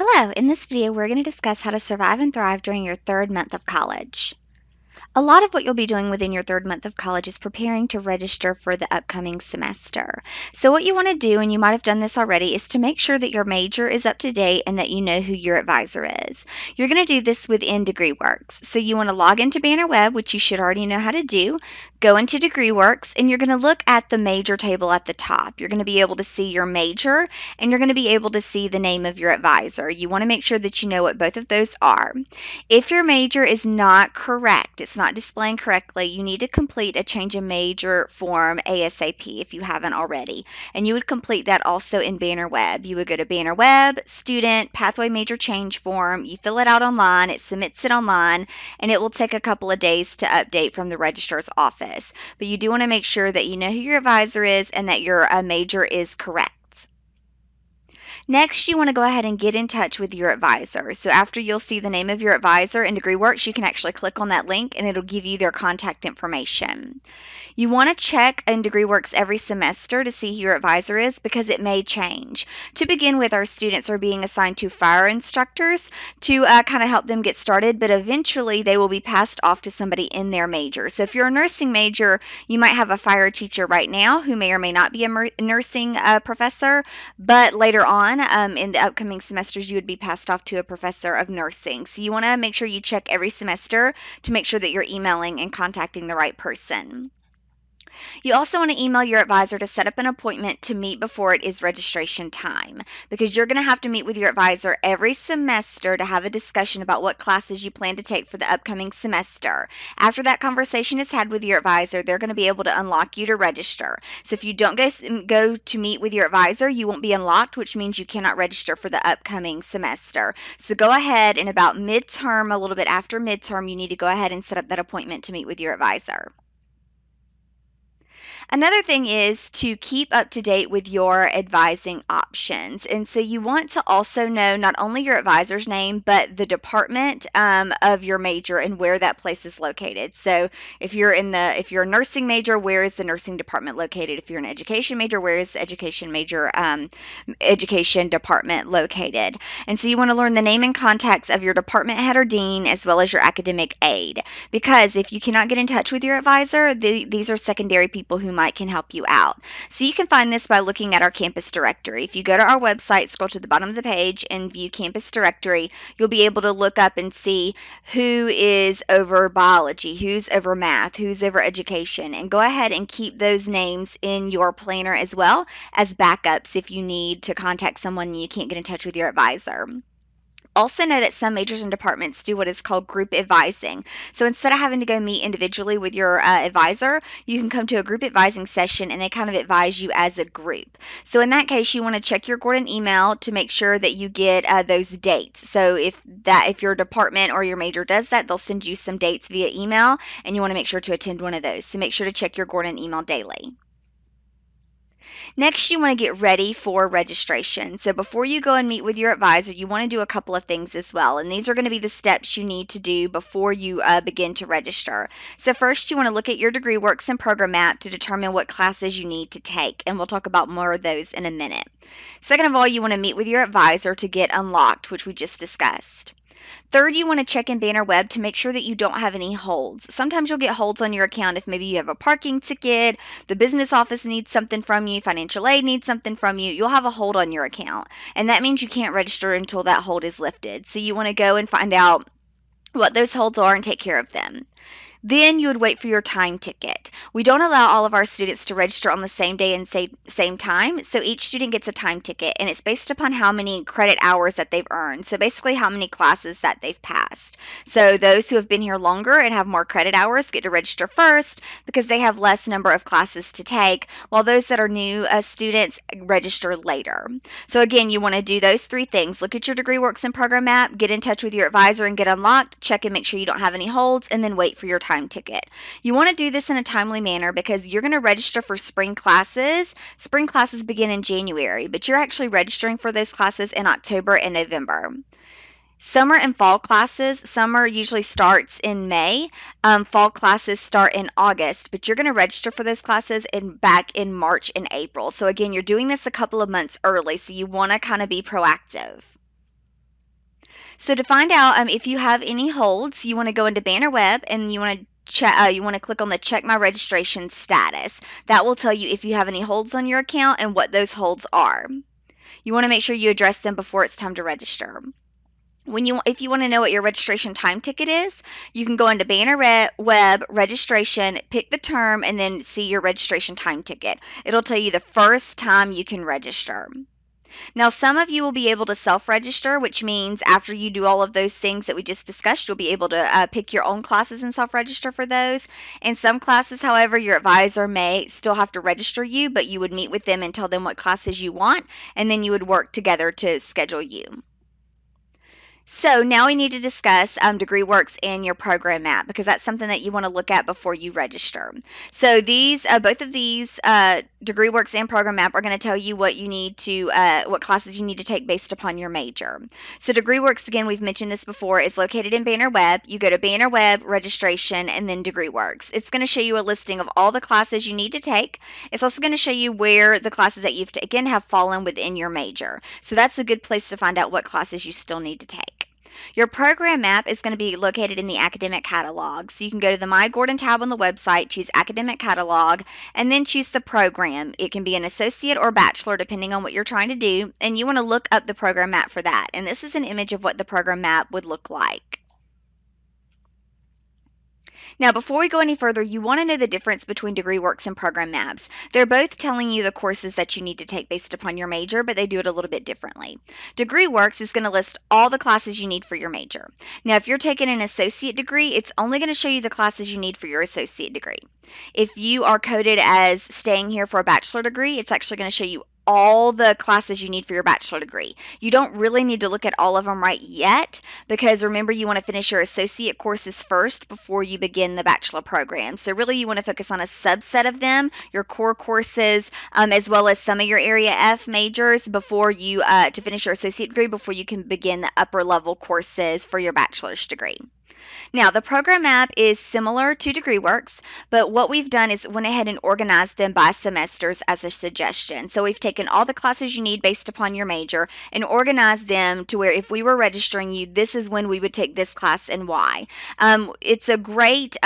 Hello, in this video we're going to discuss how to survive and thrive during your third month of college. A lot of what you'll be doing within your third month of college is preparing to register for the upcoming semester. So what you want to do, and you might have done this already, is to make sure that your major is up to date and that you know who your advisor is. You're going to do this within DegreeWorks. So you want to log into BannerWeb, which you should already know how to do, go into DegreeWorks, and you're going to look at the major table at the top. You're going to be able to see your major, and you're going to be able to see the name of your advisor. You want to make sure that you know what both of those are. If your major is not correct, it's not displaying correctly, you need to complete a change of major form ASAP if you haven't already. And you would complete that also in BannerWeb. You would go to BannerWeb, Student, Pathway Major Change Form. You fill it out online, it submits it online, and it will take a couple of days to update from the registrar's office. But you do want to make sure that you know who your advisor is and that your major is correct. Next, you want to go ahead and get in touch with your advisor. So after you'll see the name of your advisor in DegreeWorks, you can actually click on that link and it'll give you their contact information. You want to check in DegreeWorks every semester to see who your advisor is because it may change. To begin with, our students are being assigned to fire instructors to kind of help them get started, but eventually they will be passed off to somebody in their major. So if you're a nursing major, you might have a fire teacher right now who may or may not be a nursing professor, but later on in the upcoming semesters, you would be passed off to a professor of nursing. So you want to make sure you check every semester to make sure that you're emailing and contacting the right person. You also want to email your advisor to set up an appointment to meet before it is registration time because you're going to have to meet with your advisor every semester to have a discussion about what classes you plan to take for the upcoming semester. After that conversation is had with your advisor, they're going to be able to unlock you to register. So if you don't go to meet with your advisor, you won't be unlocked, which means you cannot register for the upcoming semester. So go ahead and about midterm, a little bit after midterm, you need to go ahead and set up that appointment to meet with your advisor. Another thing is to keep up to date with your advising options. And so you want to also know not only your advisor's name, but the department of your major and where that place is located. So if you're a nursing major, where is the nursing department located? If you're an education major, where is the education department located? And so you want to learn the name and contacts of your department head or dean as well as your academic aide. Because if you cannot get in touch with your advisor, these are secondary people who can help you out. So you can find this by looking at our campus directory. If you go to our website, scroll to the bottom of the page and view campus directory, you'll be able to look up and see who is over biology, who's over math, who's over education, and go ahead and keep those names in your planner as well as backups if you need to contact someone and you can't get in touch with your advisor. Also know that some majors and departments do what is called group advising. So instead of having to go meet individually with your advisor, you can come to a group advising session and they kind of advise you as a group. So in that case, you want to check your Gordon email to make sure that you get those dates. So if your department or your major does that, they'll send you some dates via email and you want to make sure to attend one of those. So make sure to check your Gordon email daily. Next, you want to get ready for registration. So before you go and meet with your advisor, you want to do a couple of things as well. And these are going to be the steps you need to do before you begin to register. So first, you want to look at your DegreeWorks and program map to determine what classes you need to take. And we'll talk about more of those in a minute. Second of all, you want to meet with your advisor to get unlocked, which we just discussed. Third, you want to check in BannerWeb to make sure that you don't have any holds. Sometimes you'll get holds on your account if maybe you have a parking ticket, the business office needs something from you, financial aid needs something from you. You'll have a hold on your account, and that means you can't register until that hold is lifted. So you want to go and find out what those holds are and take care of them. Then you would wait for your time ticket. We don't allow all of our students to register on the same day and same time, so each student gets a time ticket, and it's based upon how many credit hours that they've earned, so basically how many classes that they've passed. So those who have been here longer and have more credit hours get to register first because they have less number of classes to take, while those that are new students register later. So again, you want to do those three things. Look at your DegreeWorks and program map, get in touch with your advisor and get unlocked, check and make sure you don't have any holds, and then wait for your time ticket. You want to do this in a timely manner because you're going to register for spring classes. Spring classes begin in January, but you're actually registering for those classes in October and November. Summer and fall classes, summer usually starts in May. Fall classes start in August, but you're going to register for those classes back in March and April. So again, you're doing this a couple of months early, so you want to kind of be proactive. So to find out if you have any holds, you want to go into Banner Web and you want to click on the check my registration status. That will tell you if you have any holds on your account and what those holds are. You want to make sure you address them before it's time to register. If you want to know what your registration time ticket is, you can go into Banner Web registration, pick the term, and then see your registration time ticket. It'll tell you the first time you can register. Now, some of you will be able to self-register, which means after you do all of those things that we just discussed, you'll be able to pick your own classes and self-register for those. In some classes, however, your advisor may still have to register you, but you would meet with them and tell them what classes you want, and then you would work together to schedule you. So now we need to discuss DegreeWorks and your program map, because that's something that you want to look at before you register. So both of these, DegreeWorks and program map, are going to tell you what classes you need to take based upon your major. So DegreeWorks, again, we've mentioned this before, is located in Banner Web. You go to Banner Web, registration, and then DegreeWorks. It's going to show you a listing of all the classes you need to take. It's also going to show you where the classes that you've taken have fallen within your major. So that's a good place to find out what classes you still need to take. Your program map is going to be located in the academic catalog. So you can go to the My Gordon tab on the website, choose academic catalog, and then choose the program. It can be an associate or bachelor depending on what you're trying to do, and you want to look up the program map for that. And this is an image of what the program map would look like. Now, before we go any further, you want to know the difference between DegreeWorks and program maps. They're both telling you the courses that you need to take based upon your major, but they do it a little bit differently. DegreeWorks is going to list all the classes you need for your major. Now, if you're taking an associate degree, it's only going to show you the classes you need for your associate degree. If you are coded as staying here for a bachelor degree, it's actually going to show you all the classes you need for your bachelor degree. You don't really need to look at all of them right yet, because remember, you want to finish your associate courses first before you begin the bachelor program. So really you want to focus on a subset of them, your core courses, as well as some of your Area F majors before you to finish your associate degree, before you can begin the upper level courses for your bachelor's degree. Now, the program map is similar to DegreeWorks, but what we've done is went ahead and organized them by semesters as a suggestion. So we've taken all the classes you need based upon your major and organized them to where if we were registering you, this is when we would take this class and why. It's a great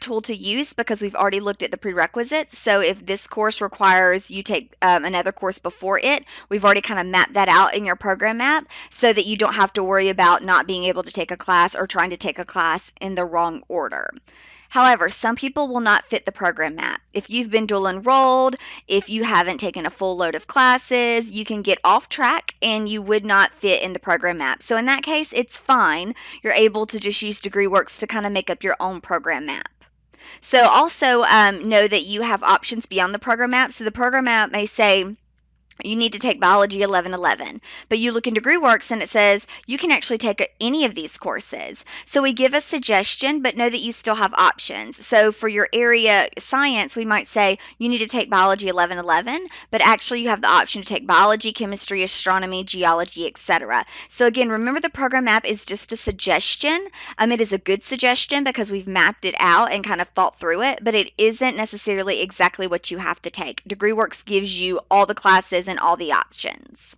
tool to use because we've already looked at the prerequisites. So if this course requires you take another course before it, we've already kind of mapped that out in your program map so that you don't have to worry about not being able to take a class or trying to take a class in the wrong order. However, some people will not fit the program map. If you've been dual enrolled, if you haven't taken a full load of classes, you can get off track and you would not fit in the program map. So in that case, it's fine. You're able to just use DegreeWorks to kind of make up your own program map. So also know that you have options beyond the program map. So the program map may say, you need to take biology 1111, but you look in DegreeWorks and it says you can actually take any of these courses. So we give a suggestion, but know that you still have options. So for your area science, we might say you need to take biology 1111, but actually you have the option to take biology, chemistry, astronomy, geology, etc. So again, remember the program map is just a suggestion. It is a good suggestion because we've mapped it out and kind of thought through it, but it isn't necessarily exactly what you have to take. DegreeWorks gives you all the classes and all the options.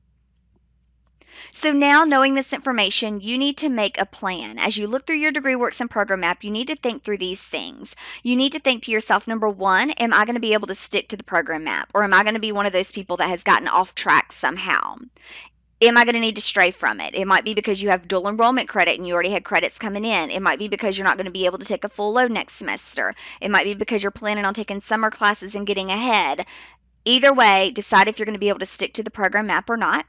So now, knowing this information, you need to make a plan. As you look through your DegreeWorks and program map, you need to think through these things. You need to think to yourself, number one, am I going to be able to stick to the program map? Or am I going to be one of those people that has gotten off track somehow? Am I going to need to stray from it? It might be because you have dual enrollment credit and you already had credits coming in. It might be because you're not going to be able to take a full load next semester. It might be because you're planning on taking summer classes and getting ahead. Either way, decide if you're going to be able to stick to the program map or not.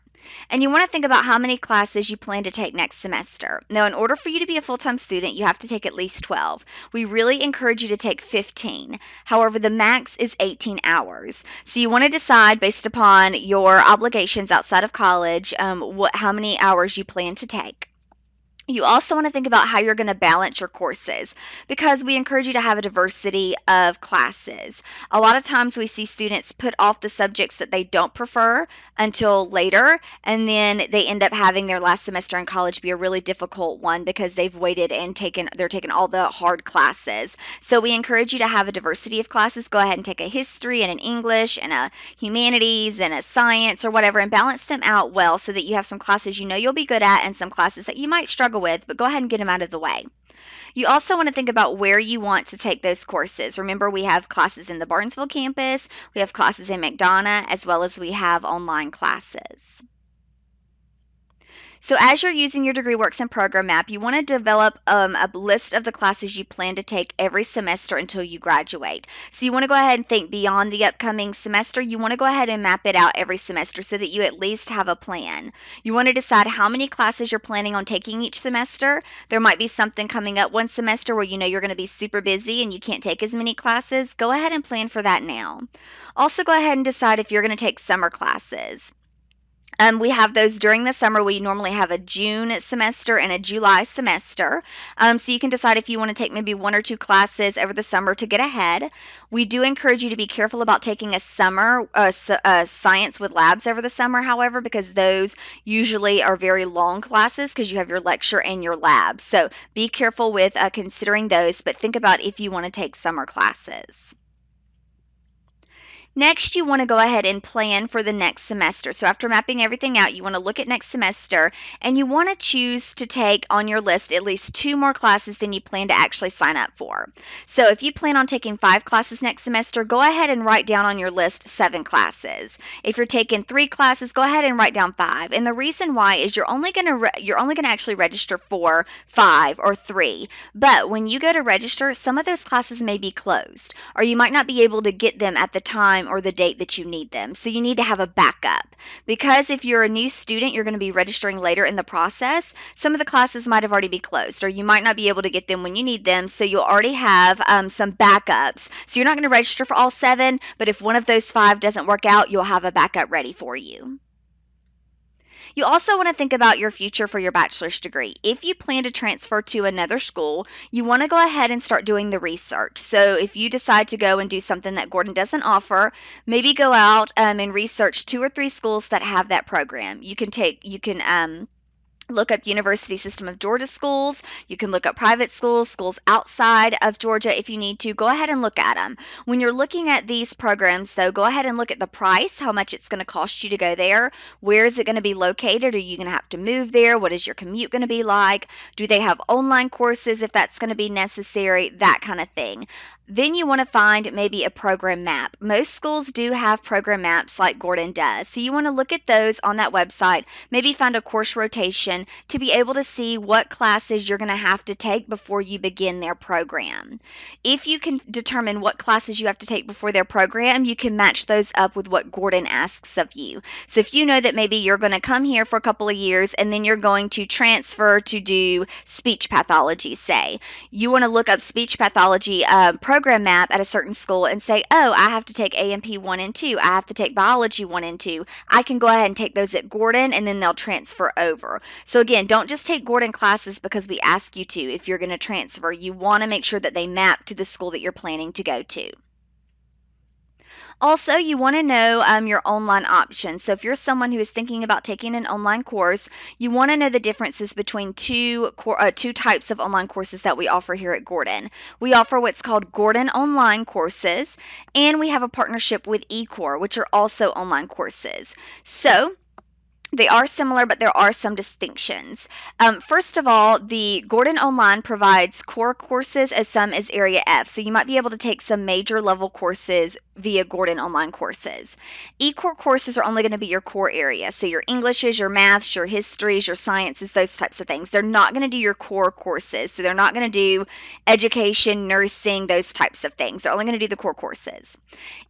And you want to think about how many classes you plan to take next semester. Now, in order for you to be a full-time student, you have to take at least 12. We really encourage you to take 15. However, the max is 18 hours. So you want to decide based upon your obligations outside of college how many hours you plan to take. You also want to think about how you're going to balance your courses because we encourage you to have a diversity of classes. A lot of times we see students put off the subjects that they don't prefer until later, and then they end up having their last semester in college be a really difficult one because they've waited and they're taking all the hard classes. So we encourage you to have a diversity of classes. Go ahead and take a history and an English and a humanities and a science or whatever and balance them out well so that you have some classes you know you'll be good at and some classes that you might struggle with, but go ahead and get them out of the way. You also want to think about where you want to take those courses. Remember, we have classes in the Barnesville campus, we have classes in McDonough, as well as we have online classes. So as you're using your degree works and program map, you want to develop a list of the classes you plan to take every semester until you graduate. So you want to go ahead and think beyond the upcoming semester. You want to go ahead and map it out every semester so that you at least have a plan. You want to decide how many classes you're planning on taking each semester. There might be something coming up one semester where you know you're going to be super busy and you can't take as many classes. Go ahead and plan for that now. Also, go ahead and decide if you're going to take summer classes. We have those during the summer. We normally have a June semester and a July semester. So you can decide if you want to take maybe one or two classes over the summer to get ahead. We do encourage you to be careful about taking a summer science with labs over the summer, however, because those usually are very long classes because you have your lecture and your lab. So be careful with considering those, but think about if you want to take summer classes. Next, you want to go ahead and plan for the next semester. So after mapping everything out, you want to look at next semester and you want to choose to take on your list at least 2 more classes than you plan to actually sign up for. So if you plan on taking 5 classes next semester, go ahead and write down on your list 7 classes. If you're taking 3 classes, go ahead and write down 5. And the reason why is you're only going to actually register for 5 or 3. But when you go to register, some of those classes may be closed or you might not be able to get them at the time or the date that you need them. So you need to have a backup. Because if you're a new student, you're going to be registering later in the process, some of the classes might have already be closed or you might not be able to get them when you need them. So you'll already have some backups. So you're not going to register for all 7, but if one of those 5 doesn't work out, you'll have a backup ready for you. You also want to think about your future for your bachelor's degree. If you plan to transfer to another school, you want to go ahead and start doing the research. So if you decide to go and do something that Gordon doesn't offer, maybe go out and research 2 or 3 schools that have that program. You can look up University System of Georgia schools. You can look up private schools, schools outside of Georgia if you need to. Go ahead and look at them. When you're looking at these programs, though, go ahead and look at the price, how much it's going to cost you to go there. Where is it going to be located? Are you going to have to move there? What is your commute going to be like? Do they have online courses if that's going to be necessary? That kind of thing. Then you want to find maybe a program map. Most schools do have program maps like Gordon does. So you want to look at those on that website, maybe find a course rotation to be able to see what classes you're going to have to take before you begin their program. If you can determine what classes you have to take before their program, you can match those up with what Gordon asks of you. So if you know that maybe you're going to come here for a couple of years and then you're going to transfer to do speech pathology, say, you want to look up speech pathology program map at a certain school and say, oh, I have to take A&P 1 and 2. I have to take biology 1 and 2. I can go ahead and take those at Gordon and then they'll transfer over. So again, don't just take Gordon classes because we ask you to. If you're going to transfer, you want to make sure that they map to the school that you're planning to go to. Also, you want to know your online options. So if you're someone who is thinking about taking an online course, you want to know the differences between two types of online courses that we offer here at Gordon. We offer what's called Gordon Online courses, and we have a partnership with eCore, which are also online courses. So they are similar, but there are some distinctions. First of all, the Gordon Online provides core courses as some as Area F, so you might be able to take some major level courses via Gordon Online courses. E-core courses are only going to be your core area, so your Englishes, your maths, your histories, your sciences, those types of things. They're not going to do your core courses, so they're not going to do education, nursing, those types of things. They're only going to do the core courses.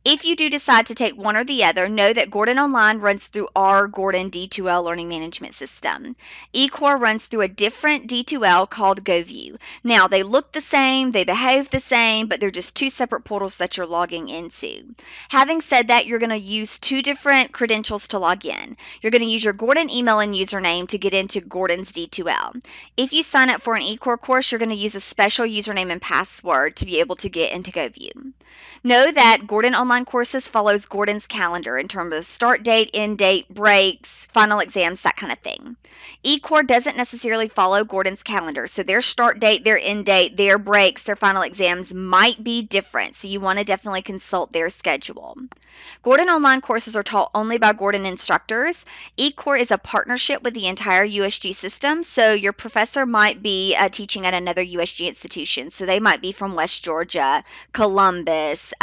If you do decide to take one or the other, know that Gordon Online runs through our Gordon D2L learning management system. eCore runs through a different D2L called GoView. Now, they look the same, they behave the same, but they're just 2 separate portals that you're logging into. do. Having said that, you're going to use two different credentials to log in. You're going to use your Gordon email and username to get into Gordon's D2L. If you sign up for an eCore course, you're going to use a special username and password to be able to get into GoView. Know that Gordon Online Courses follows Gordon's calendar in terms of start date, end date, breaks, final exams, that kind of thing. eCore doesn't necessarily follow Gordon's calendar, so their start date, their end date, their breaks, their final exams might be different, so you want to definitely consult their schedule. Gordon Online Courses are taught only by Gordon instructors. eCore is a partnership with the entire USG system, so your professor might be teaching at another USG institution. So they might be from West Georgia, Columbus,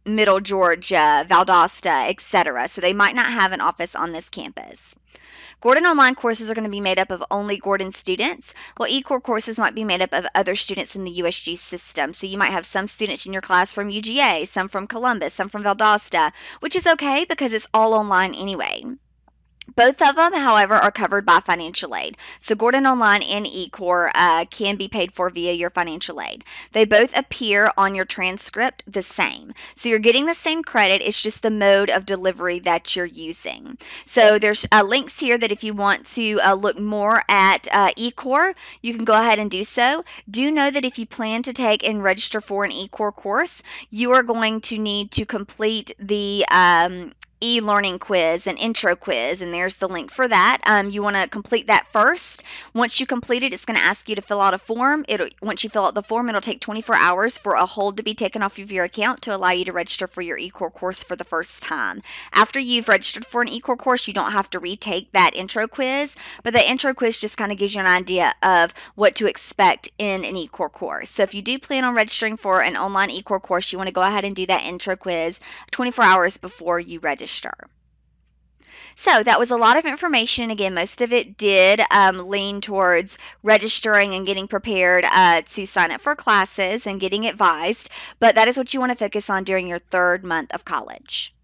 Middle Georgia, Valdosta, etc. So they might not have an office on this campus. Gordon Online courses are going to be made up of only Gordon students, while eCore courses might be made up of other students in the USG system. So you might have some students in your class from UGA, some from Columbus, some from Valdosta, which is okay because it's all online anyway. Both of them, however, are covered by financial aid. So Gordon Online and eCore can be paid for via your financial aid. They both appear on your transcript the same. So you're getting the same credit. It's just the mode of delivery that you're using. So there's links here that if you want to look more at eCore, you can go ahead and do so. Do know that if you plan to take and register for an eCore course, you are going to need to complete the e-learning quiz and intro quiz, and there's the link for that. You want to complete that first. Once you complete it, it's going to ask you to fill out a form. Once you fill out the form, it'll take 24 hours for a hold to be taken off of your account to allow you to register for your eCore course for the first time. After you've registered for an eCore course, you don't have to retake that intro quiz, but the intro quiz just kind of gives you an idea of what to expect in an eCore course. So if you do plan on registering for an online eCore course, you want to go ahead and do that intro quiz 24 hours before you register. So that was a lot of information. Again, most of it did lean towards registering and getting prepared to sign up for classes and getting advised, but that is what you want to focus on during your third month of college.